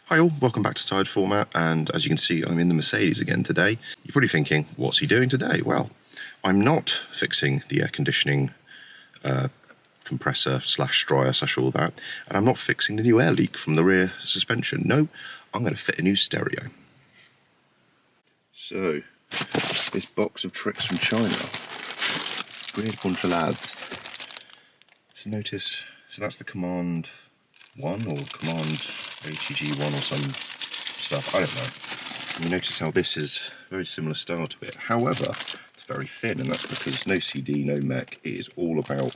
Hi all, welcome back to Side Format, and as you can see I'm in the Mercedes again today. You're probably thinking, what's he doing today? Well, I'm not fixing the air conditioning compressor slash dryer slash all that, and I'm not fixing the new air leak from the rear suspension. No, I'm going to fit a new stereo. So, this box of tricks from China. Great bunch of lads. So notice, so that's the command 1 or command ATG1 or some stuff, I don't know. And you notice how this is very similar style to it. However, it's very thin, and that's because no CD, no mech. It is all about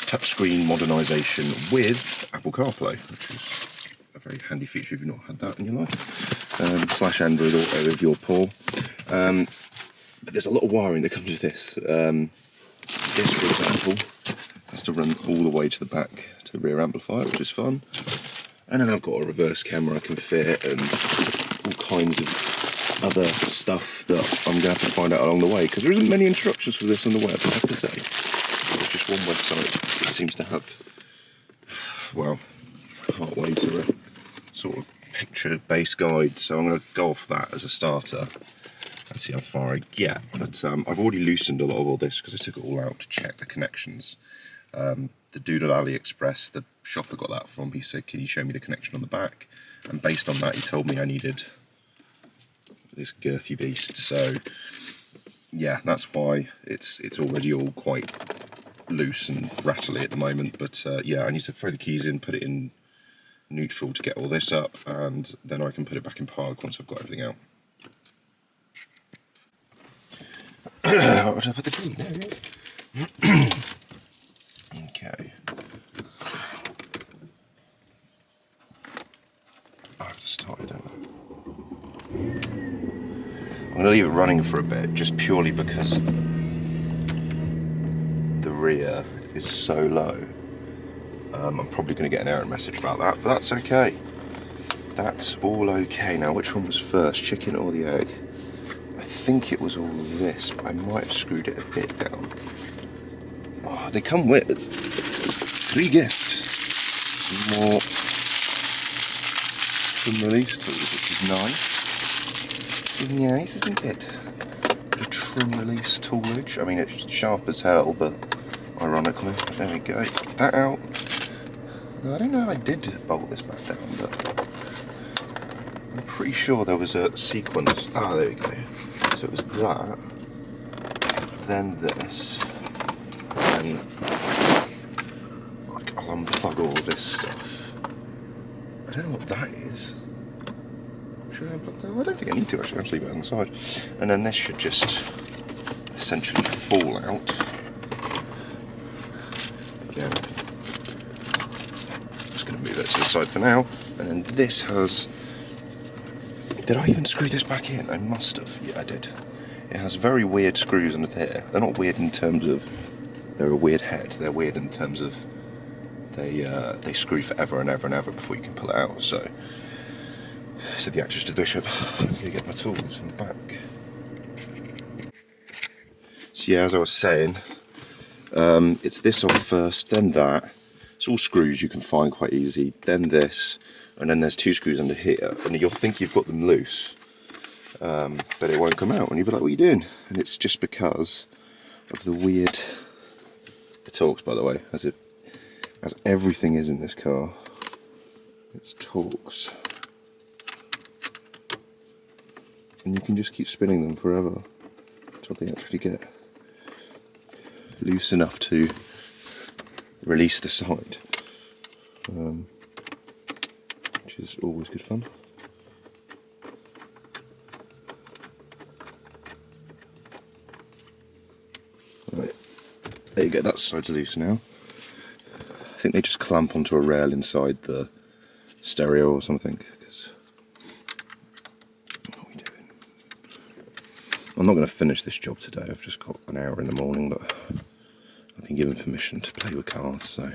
touchscreen modernisation with Apple Carplay, which is a very handy feature if you've not had that in your life. Slash Android Auto if you're poor. But there's a lot of wiring that comes with this. This, for example, has to run all the way to the back to the rear amplifier, which is fun. And then I've got a reverse camera I can fit and all kinds of other stuff that I'm going to have to find out along the way, because there isn't many instructions for this on the web, I have to say. There's just one website that seems to have, well, part way to a sort of picture-based guide, so I'm going to go off that as a starter and see how far I get. But I've already loosened a lot of all this because I took it all out to check the connections. The dude at AliExpress, the shop I got that from, he said, can you show me the connection on the back? And based on that, he told me I needed this girthy beast. So yeah, that's why it's already all quite loose and rattly at the moment. But yeah, I need to throw the keys in, put it in neutral to get all this up, and then I can put it back in park once I've got everything out. Where did I put the key? There we go. Okay. I have to start it, don't I? I'm going to leave it running for a bit, just purely because the rear is so low. I'm probably going to get an error message about that, but that's okay. That's all okay. Now, which one was first, chicken or the egg? I think it was all this, but I might have screwed it a bit down. Oh, they come with 3 gifts. Some more trim release tools, which is nice. Nice, isn't it? A trim release toolage. I mean, it's sharp as hell, but ironically, there we go. Get that out. Now, I don't know if I did bolt this back down, but I'm pretty sure there was a sequence. Ah, there we go. So it was that, then this, and like, I'll unplug all this stuff. I don't know what that is. Should I unplug that? I don't think I need to actually. I'll just leave it on the side. And then this should just essentially fall out. Again, just going to move it to the side for now. And then this has. Did I even screw this back in? I must have. Yeah, I did. It has very weird screws under there. They're not weird in terms of they're a weird head. They're weird in terms of they screw forever and ever and ever before you can pull it out. So said the actress to the bishop. I'm going to get my tools in the back. So yeah, as I was saying, it's this off first, then that. It's all screws you can find quite easy. Then this. And then there's 2 screws under here, and you'll think you've got them loose, but it won't come out, and you'll be like, what are you doing? And it's just because of the weird, it talks, by the way, as everything is in this car, it talks. And you can just keep spinning them forever, until they actually get loose enough to release the side. Which is always good fun. Right, there you go, that side's loose now. I think they just clamp onto a rail inside the stereo or something, because what are we doing? I'm not going to finish this job today, I've just got an hour in the morning, but I've been given permission to play with cars, so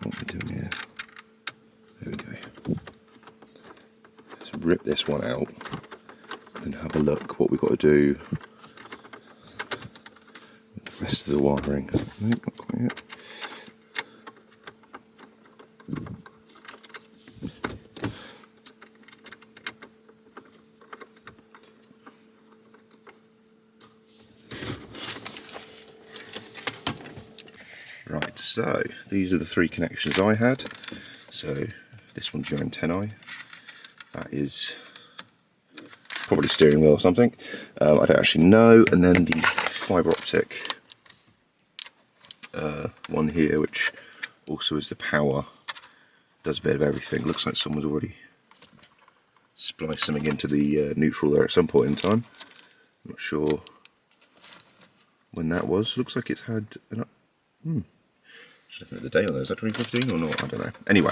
what we're doing here. There we go. Let's rip this one out and have a look what we've got to do with the rest of the wiring. Nope, not quite yet. So these are the three connections I had. So this one's your antennae. That is probably steering wheel or something. I don't actually know. And then the fibre optic one here, which also is the power. Does a bit of everything. Looks like someone's already spliced something into the neutral there at some point in time. I'm not sure when that was. Looks like it's had an just looking at the date on there. Is that 2015 or not? I don't know. Anyway.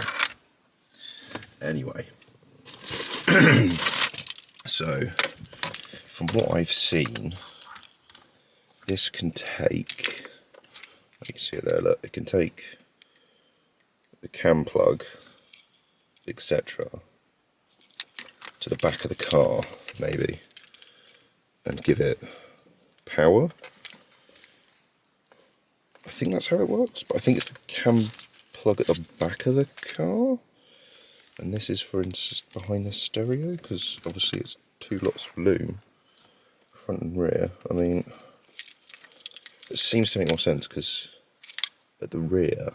So from what I've seen, this can take, you can see it there, look, it can take the cam plug, etc., to the back of the car, maybe, and give it power. I think that's how it works, but I think it's the cam plug at the back of the car, and this is for behind the stereo, because obviously it's two lots of loom, front and rear. I mean, it seems to make more sense because at the rear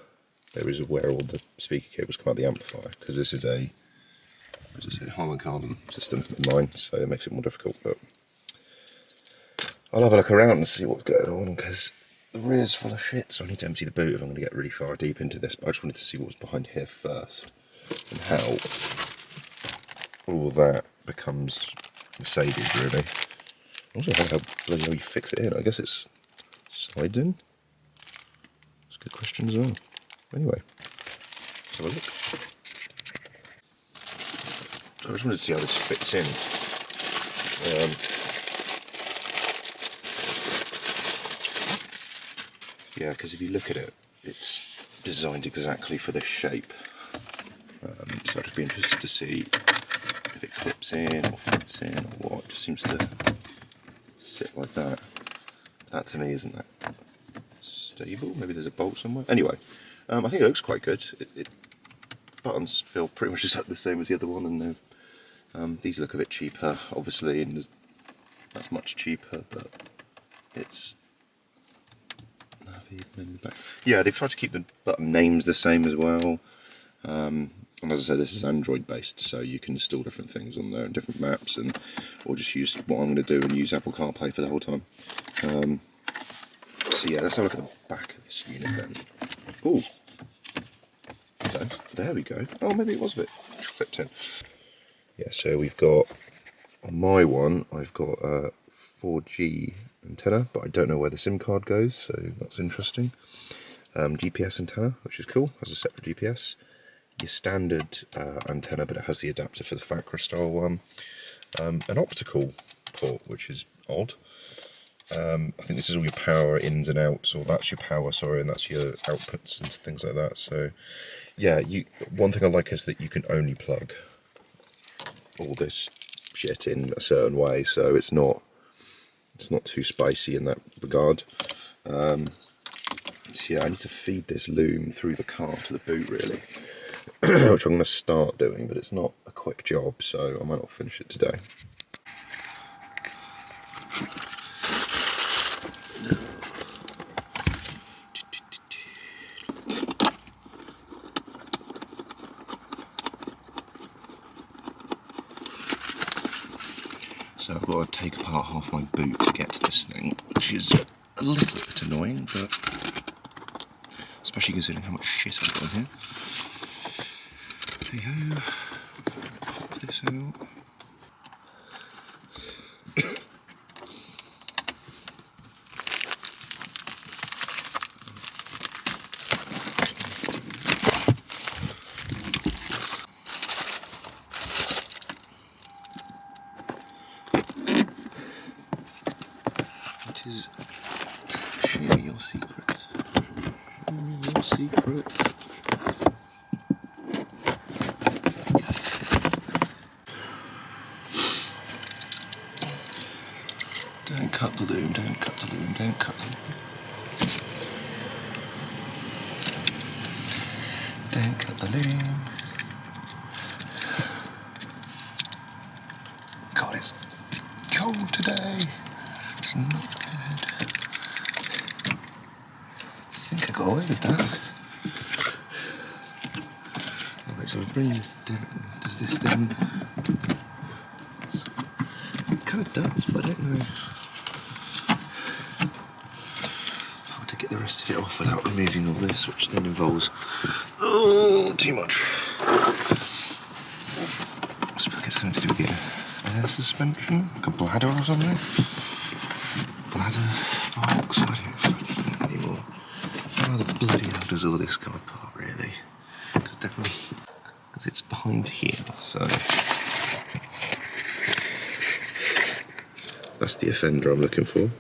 there is where all the speaker cables come out the amplifier, because this is a Harman Kardon system in mine, so it makes it more difficult. But I'll have a look around and see what's going on, because the rear's full of shit, so I need to empty the boot if I'm going to get really far deep into this. But I just wanted to see what was behind here first, and how all that becomes Mercedes, really. Also, how bloody hell you fix it in. I guess it's slides in. That's a good question as well. Anyway, let's have a look. So I just wanted to see how this fits in. Yeah, because if you look at it, it's designed exactly for this shape. So I'd be interested to see if it clips in or fits in or what. It just seems to sit like that. That to me isn't that stable. Maybe there's a bolt somewhere. Anyway, I think it looks quite good. Buttons feel pretty much exactly the same as the other one, and these look a bit cheaper, obviously, and that's much cheaper, but it's... Yeah, they've tried to keep the button names the same as well. And as I said, this is Android based, so you can install different things on there and different maps, or just use what I'm going to do and use Apple Carplay for the whole time. So yeah, let's have a look at the back of this unit then. Ooh. So, there we go. Oh, maybe it was a bit clipped in. Yeah, so we've got, on my one, I've got a 4G antenna, but I don't know where the SIM card goes, so that's interesting. GPS antenna, which is cool, has a separate GPS. Your standard antenna, but it has the adapter for the FACRA style one. An optical port, which is odd. I think this is all your power ins and outs, or that's your power, sorry, and that's your outputs and things like that. So yeah, one thing I like is that you can only plug all this shit in a certain way, so it's not too spicy in that regard. So yeah, I need to feed this loom through the car to the boot, really, which I'm going to start doing, but it's not a quick job, so I might not finish it today. So I've got to take apart half my boot to get to this thing, which is a little bit annoying, but especially considering how much shit I've got in here. Hey-ho, pop this out. It is, share your secret. Share me your secret. Don't cut the loom, don't cut the loom, don't cut the loom. Don't cut the loom. God, it's cold today. It's not good. I think I got away with that. So I bring this down. Does this then? It kind of does, but I don't know how to get the rest of it off without removing all this, which then involves too much. Let's get something to do with the air suspension, like a bladder or something. Bladder box. I don't know anymore. How the bloody hell does all this come apart, really? Because definitely, because it's behind here, so that's the offender I'm looking for.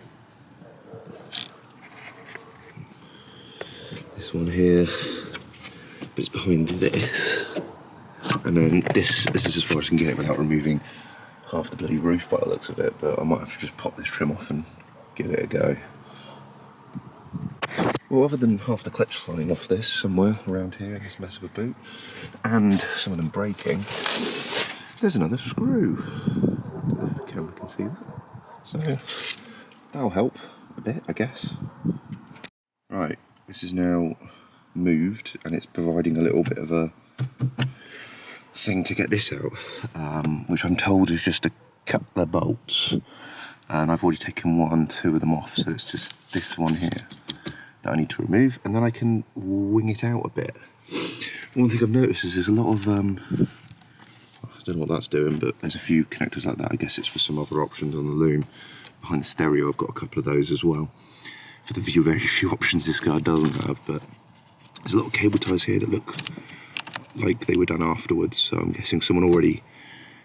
This one here, but it's behind this, and then this is as far as I can get it without removing half the bloody roof by the looks of it. But I might have to just pop this trim off and give it a go. Well, other than half the clips flying off this somewhere around here in this mess of a boot, and some of them breaking, there's another screw. The camera can see that. So that'll help a bit, I guess. Right, this is now moved, and it's providing a little bit of a thing to get this out, which I'm told is just a couple of bolts. And I've already taken 2 of them off, so it's just this one here that I need to remove, and then I can wing it out a bit. One thing I've noticed is there's a lot of, I don't know what that's doing, but there's a few connectors like that. I guess it's for some other options on the loom. Behind the stereo, I've got a couple of those as well. For the very few options this car doesn't have, but there's a lot of cable ties here that look like they were done afterwards, so I'm guessing someone already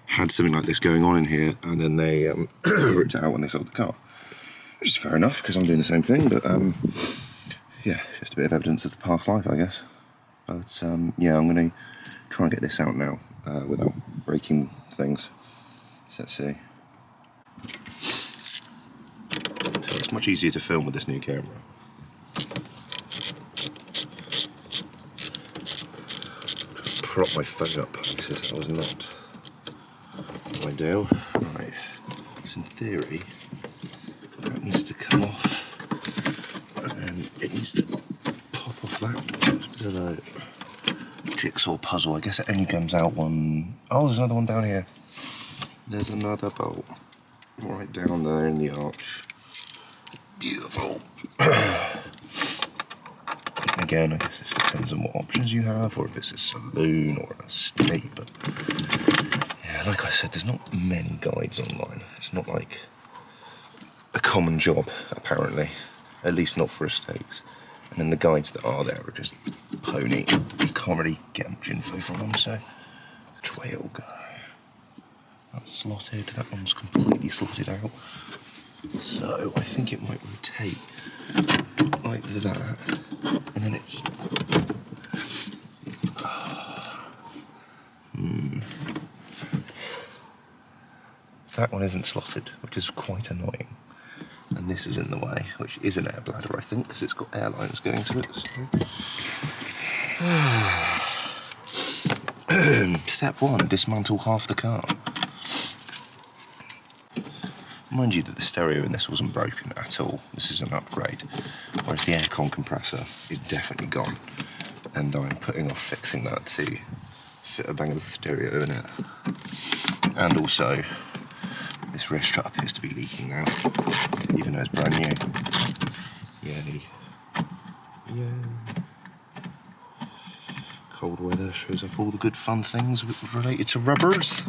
had something like this going on in here, and then they ripped it out when they sold the car. Which is fair enough, because I'm doing the same thing, but yeah, just a bit of evidence of the past life, I guess. But yeah, I'm going to try and get this out now without breaking things. So let's see. So it's much easier to film with this new camera. Prop my phone up, because that was not ideal. Right, so in theory, that needs to come off, and then it needs to pop off that. It's a bit of a jigsaw puzzle. I guess it only comes out one. Oh, there's another one down here. There's another bolt right down there in the arch. Beautiful. Again, I guess this depends on what options you have, or if it's a saloon or a state, but yeah, like I said, there's not many guides online. It's not like a common job, apparently, at least not for estates. And then the guides that are there are just pony. You can't really get much info from them, so which way it'll go. That's slotted, that one's completely slotted out. So I think it might rotate like that, and then it's that one isn't slotted, which is quite annoying. And this is in the way, which is an air bladder, I think, because it's got air lines going to it. So. Step 1, dismantle half the car. Mind you that the stereo in this wasn't broken at all. This is an upgrade. Whereas the aircon compressor is definitely gone. And I'm putting off fixing that to fit a bang of the stereo in it. And also, this rear strut appears to be leaking now, even though it's brand new. Yay. Yay. Cold weather shows up all the good fun things related to rubbers.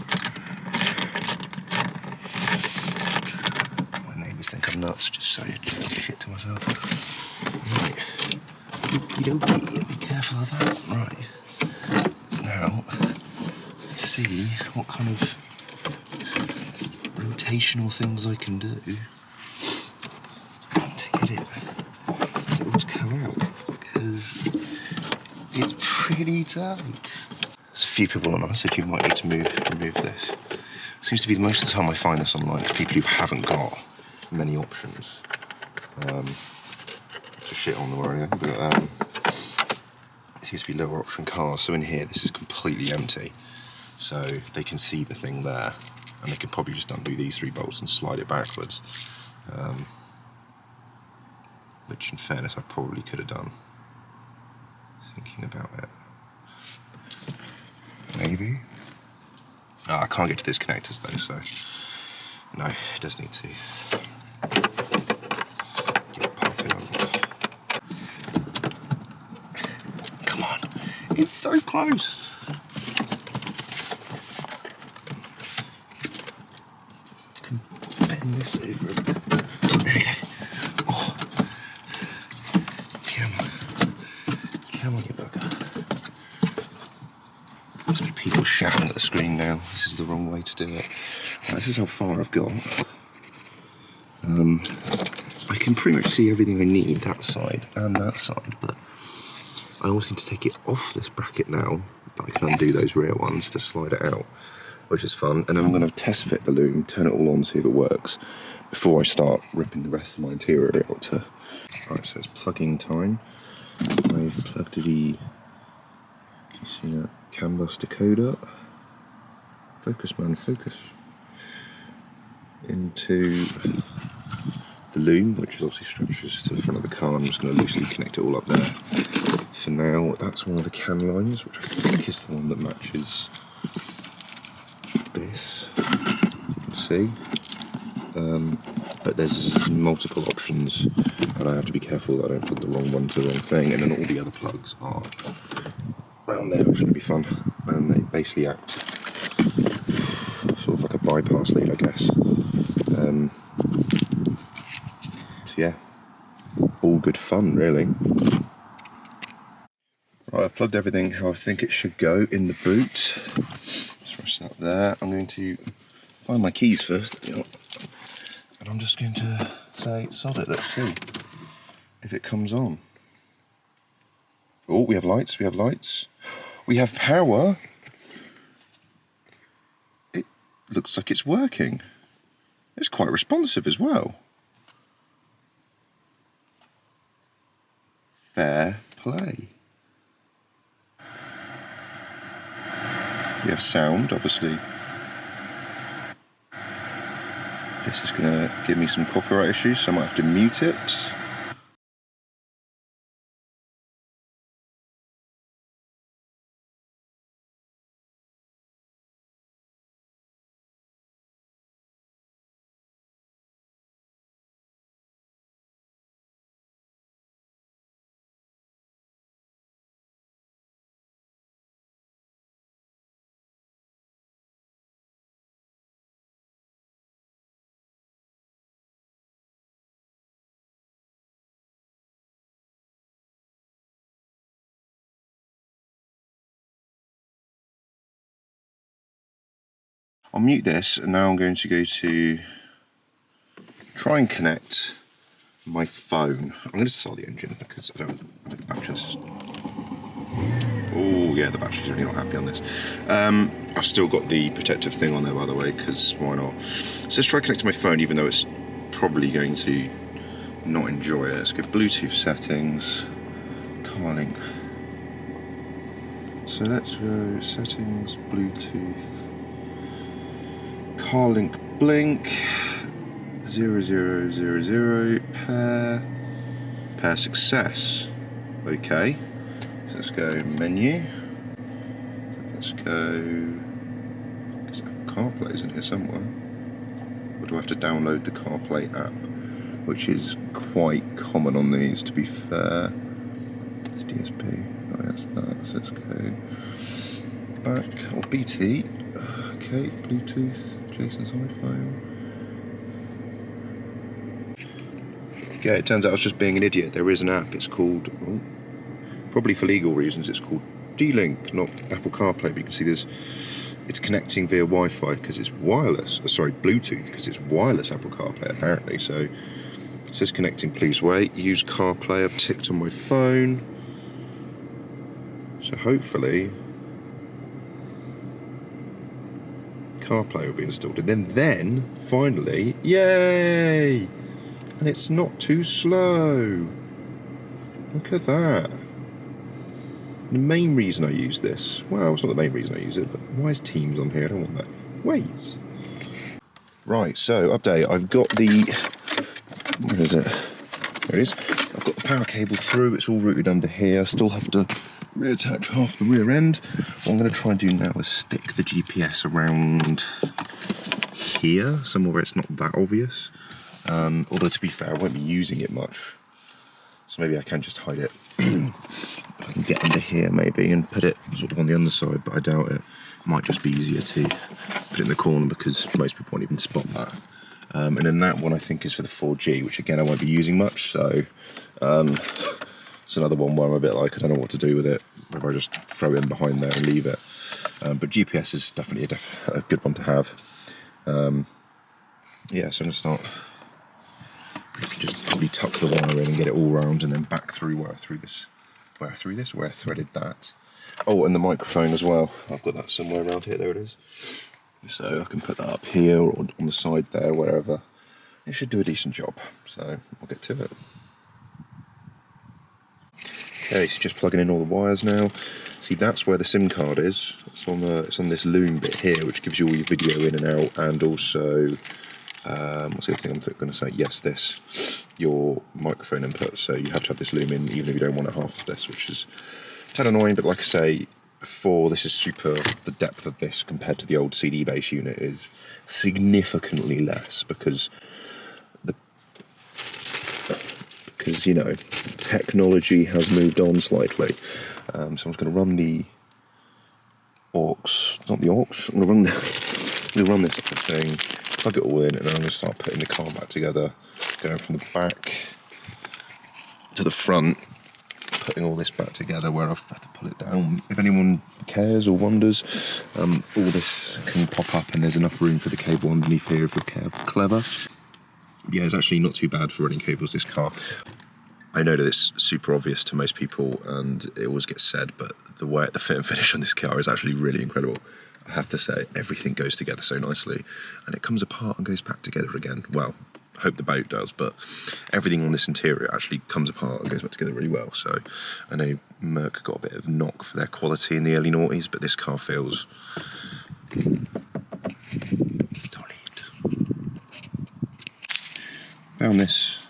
Think I'm nuts, just so shit to myself. Right. Okie dokie, be careful of that. Right. Let's now see what kind of rotational things I can do to get it all to come out, because it's pretty tight. There's a few people online said you might need to remove this. Seems to be most of the time I find this online for people who haven't got many options. To shit on them or anything, but it seems to be lower option cars. So in here, this is completely empty, so they can see the thing there, and they can probably just undo these 3 bolts and slide it backwards. Which, in fairness, I probably could have done. Thinking about it. maybe. Oh, I can't get to these connectors though, so no, it does need to get popping on. Come on, it's so close. You can bend this over a bit. There you go. Oh, come on, you bugger. Must be people shouting at the screen now. This is the wrong way to do it. Right, this is how far I've got. I can pretty much see everything I need, that side and that side, but I also need to take it off this bracket now, but I can undo those rear ones to slide it out, which is fun. And then I'm going to test fit the loom, turn it all on, see if it works, before I start ripping the rest of my interior out. Right, so it's plugging time. I've plugged the, can you see that, CAN bus decoder, focus man, focus, into the loom, which is obviously structures to the front of the car. I'm just going to loosely connect it all up there. For now, that's one of the CAN lines, which I think is the one that matches this, you can see. But there's multiple options, and I have to be careful that I don't put the wrong one to the wrong thing, and then all the other plugs are around there, which should be fun, and they basically act sort of like a bypass lead, I guess. So yeah, all good fun, really. Right, I've plugged everything how I think it should go in the boot. Let's rest that there. I'm going to find my keys first, and I'm just going to say, sod it, let's see if it comes on. Oh, we have lights, we have lights. We have power. It looks like it's working. It's quite responsive as well. Fair play. We have sound, obviously. This is going to give me some copyright issues, so I might have to mute it. I'll mute this, and now I'm going to go to try and connect my phone. I'm going to start the engine because I don't think the batteries. Oh yeah, the batteries are really not happy on this. I've still got the protective thing on there, by the way, because why not? So let's try connecting my phone, even though it's probably going to not enjoy it. Let's go Bluetooth settings, Carlink. So let's go settings, Bluetooth. Carlink blink 0000 pair success. Okay, so let's go menu. Let's go. Carplay's in here somewhere. Or do I have to download the Carplay app, which is quite common on these, to be fair. It's DSP. Oh, that's that. So let's go back or BT. Okay, Bluetooth. Jason's iPhone. Yeah, it turns out I was just being an idiot. There is an app, it's called, well, probably for legal reasons, it's called D-Link, not Apple CarPlay, but you can see it's connecting via Wi-Fi because it's wireless, sorry, Bluetooth, because it's wireless Apple CarPlay apparently. So it says connecting, please wait, use CarPlay, I've ticked on my phone. So hopefully CarPlay will be installed, and then finally, yay! And it's not too slow. Look at that. The main reason I use this, well, it's not the main reason I use it, but why is Teams on here? I don't want that. Wait. Right, so update. I've got the, where is it? There it is. I've got the power cable through. It's all routed under here. I still have to reattach half the rear end. What I'm going to try and do now is stick the GPS around here, somewhere where it's not that obvious. Although to be fair, I won't be using it much, so maybe I can just hide it. If I can get under here maybe and put it sort of on the underside, but I doubt it. Might just be easier to put it in the corner because most people won't even spot that. And then that one I think is for the 4G, which again I won't be using much, so it's another one where I'm a bit like, I don't know what to do with it, whether I just throw it in behind there and leave it. But GPS is definitely a good one to have. Yeah, so I'm going to start, just probably tuck the wire in and get it all round and then back through where I threaded that. Oh, and the microphone as well. I've got that somewhere around here, there it is. So I can put that up here or on the side there, wherever. It should do a decent job, so I'll get to it. Okay, so just plugging in all the wires now. See, that's where the SIM card is. It's on this loom bit here, which gives you all your video in and out, and also, what's the other thing I'm going to say? Yes, your microphone input. So you have to have this loom in, even if you don't want it half of this, which is a tad annoying, but like I say, this is super, the depth of this compared to the old CD bass unit is significantly less because you know, technology has moved on slightly. So I'm just going to run the aux, not the aux, I'm going to run this thing, plug it all in, and then I'm going to start putting the car back together, going from the back to the front, putting all this back together where I've had to pull it down. If anyone cares or wonders, all this can pop up and there's enough room for the cable underneath here if you're clever. Yeah, it's actually not too bad for running cables, this car. I know that it's super obvious to most people and it always gets said, but the fit and finish on this car is actually really incredible. I have to say, everything goes together so nicely and it comes apart and goes back together again. Well, I hope the boat does, but everything on this interior actually comes apart and goes back together really well. So I know Merc got a bit of knock for their quality in the early noughties, but this car feels solid. Found this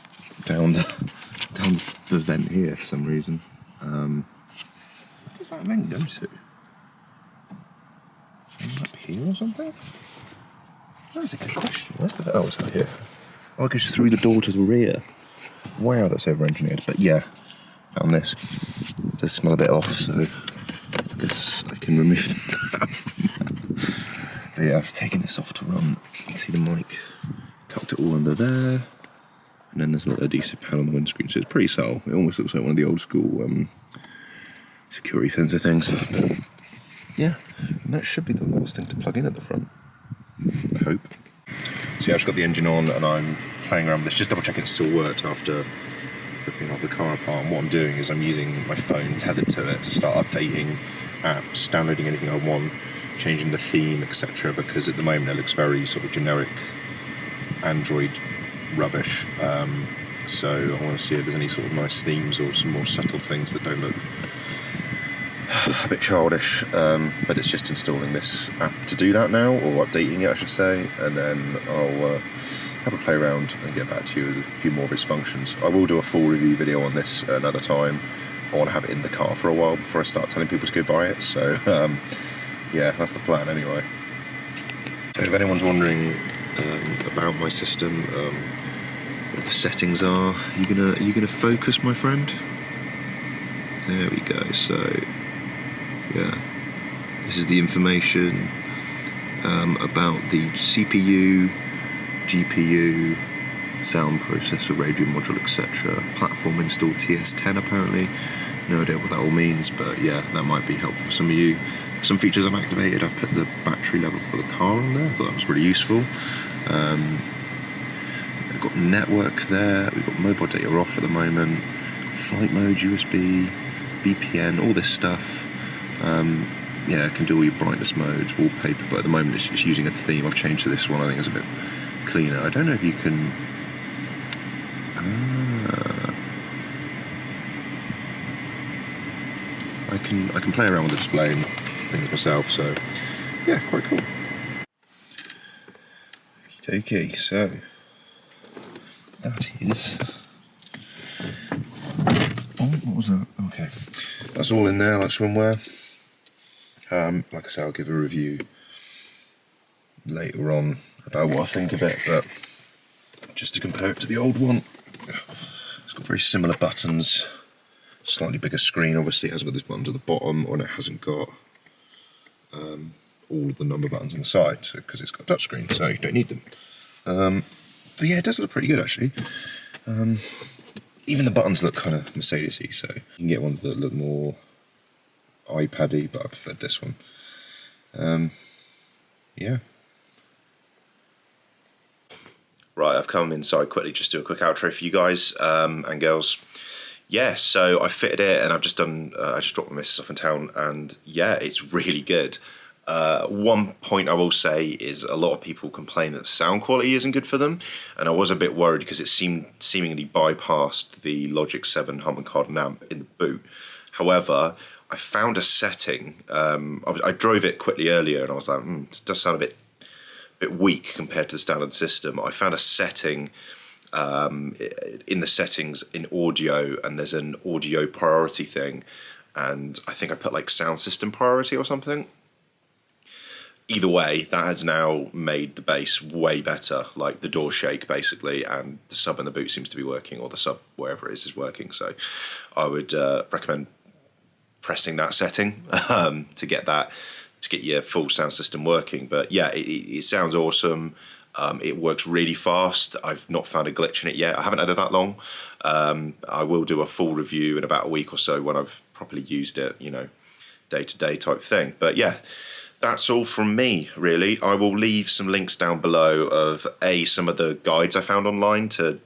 down the vent here for some reason. Where does that vent go to? Up here or something? That's a good question. Where's the vent? Oh, it's out here. Oh, it goes through the door to the rear. Wow, that's over-engineered. But yeah, found this. It does smell a bit off, so I guess I can remove that from that. But yeah, I've taken this off to run. You can see the mic. Tucked it all under there. And then there's a little adhesive pad on the windscreen, so it's pretty subtle. It almost looks like one of the old school security sensor things. But yeah, and that should be the last thing to plug in at the front, I hope. So yeah, I've just got the engine on and I'm playing around with this, just double checking it still worked after ripping off the car apart. And what I'm doing is I'm using my phone tethered to it to start updating apps, downloading anything I want, changing the theme, etc. Because at the moment it looks very sort of generic Android rubbish, so I want to see if there's any sort of nice themes or some more subtle things that don't look a bit childish, but it's just installing this app to do that now, or updating it I should say, and then I'll have a play around and get back to you with a few more of its functions. I will do a full review video on this another time. I want to have it in the car for a while before I start telling people to go buy it, so yeah, that's the plan anyway. So if anyone's wondering about my system, what the settings are you gonna focus, my friend? There we go. So yeah, this is the information about the CPU, GPU, sound processor, radio module, etc. Platform install TS10 apparently. No idea what that all means, but yeah, that might be helpful for some of you. Some features I've activated, I've put the battery level for the car on there. I thought that was really useful. We've got network there, we've got mobile data off at the moment, flight mode, USB, VPN, all this stuff. Yeah, it can do all your brightness modes, wallpaper, but at the moment it's using a theme. I've changed to this one, I think it's a bit cleaner. I don't know if you can... I can play around with the display and things myself, so yeah, quite cool. Okay, so that is... Oh, what was that? Okay. that's all in there, like swimwear. Like I say, I'll give a review later on about what I think of it, but just to compare it to the old one, it's got very similar buttons, slightly bigger screen. Obviously it hasn't got this button at the bottom, and it hasn't got all of the number buttons on the side, because it's got a touchscreen, so you don't need them. But yeah, it does look pretty good actually. Even the buttons look kind of Mercedes-y, so you can get ones that look more iPad-y, but I preferred this one. Yeah. Right, I've come inside quickly just to do a quick outro for you guys and girls. Yeah, so I fitted it, and I've just done. I just dropped my missus off in town, and yeah, it's really good. One point I will say is a lot of people complain that the sound quality isn't good for them, and I was a bit worried because it seemingly bypassed the Logic 7 hum and card amp in the boot. However, I found a setting. I drove it quickly earlier, and I was like, it does sound a bit weak compared to the standard system. I found a setting in the settings in audio, and there's an audio priority thing, and I think I put like sound system priority or something. Either way, that has now made the bass way better, like the door shake basically, and the sub in the boot seems to be working, or the sub wherever it is working. So I would recommend pressing that setting to get your full sound system working. But yeah, it sounds awesome. It works really fast. I've not found a glitch in it yet. I haven't had it that long. I will do a full review in about a week or so when I've properly used it, you know, day-to-day type thing. But yeah, that's all from me, really. I will leave some links down below of some of the guides I found online to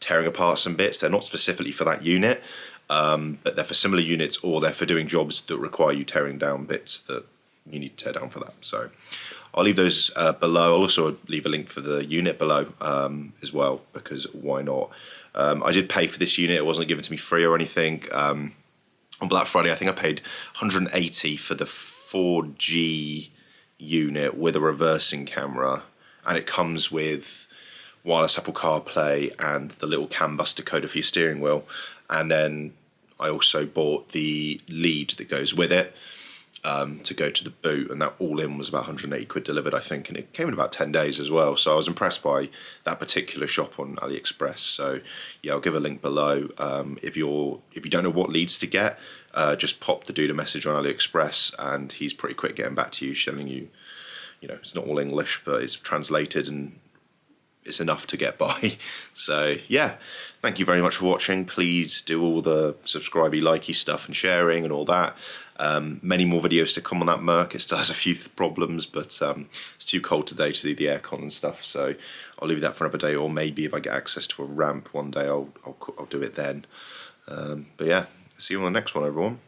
tearing apart some bits. They're not specifically for that unit, but they're for similar units, or they're for doing jobs that require you tearing down bits that you need to tear down for that. So I'll leave those below. I'll also leave a link for the unit below as well, because why not? I did pay for this unit. It wasn't given to me free or anything. On Black Friday, I think I paid 180 for the 4G unit with a reversing camera, and it comes with wireless Apple CarPlay and the little CAN bus decoder for your steering wheel. And then I also bought the lead that goes with it to go to the boot, and that all in was about 180 quid delivered, I think, and it came in about 10 days as well. So I was impressed by that particular shop on AliExpress. So yeah, I'll give a link below. If you don't know what leads to get, just pop the dude a message on AliExpress, and he's pretty quick getting back to you, showing you, you know, it's not all English, but it's translated and it's enough to get by. So yeah, thank you very much for watching. Please do all the subscribey, likey stuff and sharing and all that. Many more videos to come on that Merc. It still has a few problems, but it's too cold today to do the aircon and stuff, so I'll leave that for another day, or maybe if I get access to a ramp one day, I'll do it then. But yeah, see you on the next one, everyone.